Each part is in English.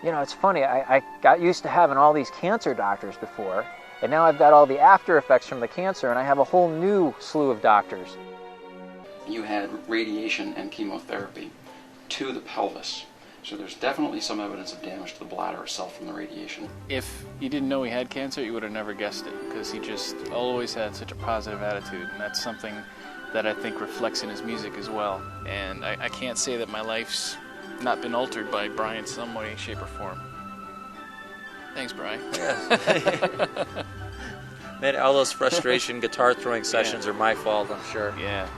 You know, it's funny, I got used to having all these cancer doctors before, and now I've got all the after effects from the cancer, and I have a whole new slew of doctors. You had radiation and chemotherapy to the pelvis. So there's definitely some evidence of damage to the bladder itself from the radiation. If you didn't know he had cancer, you would have never guessed it, because he just always had such a positive attitude, and that's something that I think reflects in his music as well. And I can't say that my life's not been altered by Brian in some way, shape, or form. Thanks, Brian. Yes. Man, all those frustration guitar throwing sessions are my fault, I'm sure. Yeah.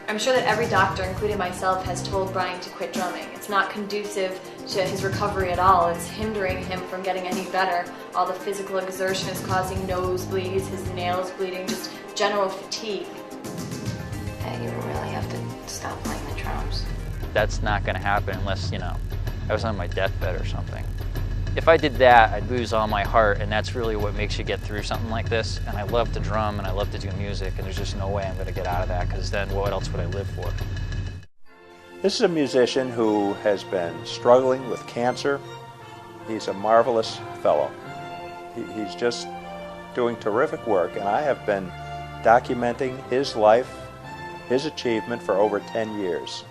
I'm sure that every doctor, including myself, has told Brian to quit drumming. It's not conducive to his recovery at all. It's hindering him from getting any better. All the physical exertion is causing nosebleeds, his nails bleeding, just general fatigue. Yeah, you really have to stop playing the drums. That's not going to happen unless, you know, I was on my deathbed or something. If I did that, I'd lose all my heart, and that's really what makes you get through something like this. And I love to drum, and I love to do music, and there's just no way I'm going to get out of that, because then what else would I live for? This is a musician who has been struggling with cancer. He's a marvelous fellow. He's just doing terrific work, and I have been documenting his life, his achievement for over 10 years.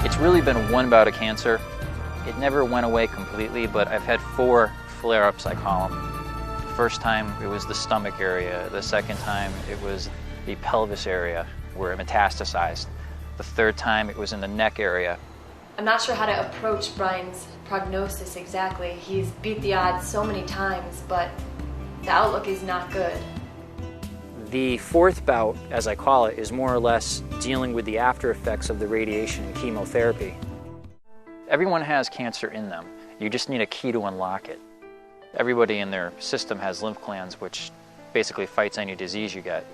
It's really been one bout of cancer. It never went away completely, but I've had 4 flare-ups, I call them. The first time it was the stomach area. The second time it was the pelvis area where it metastasized. The third time it was in the neck area. I'm not sure how to approach Brian's prognosis exactly. He's beat the odds so many times, but the outlook is not good. The 4th bout, as I call it, is more or less dealing with the after effects of the radiation and chemotherapy. Everyone has cancer in them. You just need a key to unlock it. Everybody in their system has lymph glands, which basically fights any disease you get.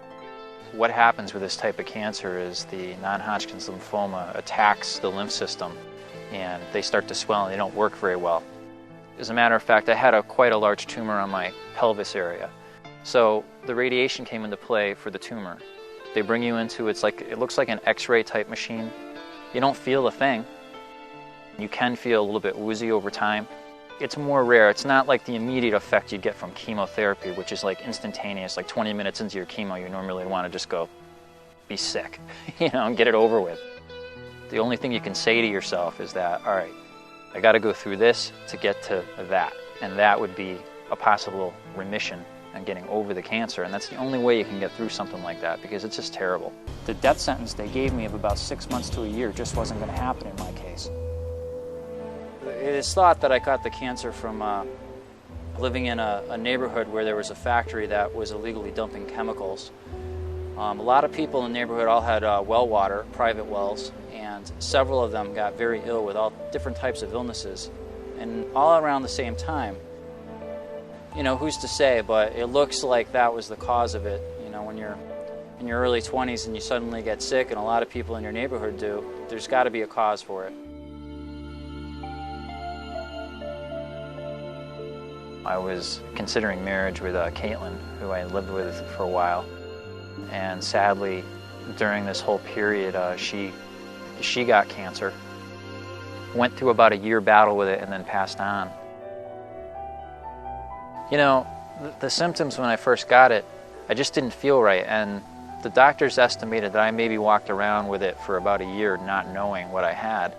What happens with this type of cancer is the non-Hodgkin's lymphoma attacks the lymph system, and they start to swell and they don't work very well. As a matter of fact, I had quite a large tumor on my pelvis area. So the radiation came into play for the tumor. They bring you into, it looks like an X-ray type machine. You don't feel a thing. You can feel a little bit woozy over time. It's more rare. It's not like the immediate effect you get from chemotherapy, which is like instantaneous, like 20 minutes into your chemo, you normally want to just go be sick, and get it over with. The only thing you can say to yourself is that, all right, I got to go through this to get to that. And that would be a possible remission and getting over the cancer, and that's the only way you can get through something like that, because it's just terrible. The death sentence they gave me of about 6 months to a year just wasn't going to happen in my case. It is thought that I got the cancer from living in a neighborhood where there was a factory that was illegally dumping chemicals. A lot of people in the neighborhood all had well water, private wells, and several of them got very ill with all different types of illnesses, and all around the same time. Who's to say, but it looks like that was the cause of it. When you're in your early 20s and you suddenly get sick, and a lot of people in your neighborhood do, there's got to be a cause for it. I was considering marriage with Caitlin, who I lived with for a while. And sadly, during this whole period, she she got cancer. Went through about a year battle with it and then passed on. You know, the symptoms when I first got it, I just didn't feel right, and the doctors estimated that I maybe walked around with it for about a year not knowing what I had.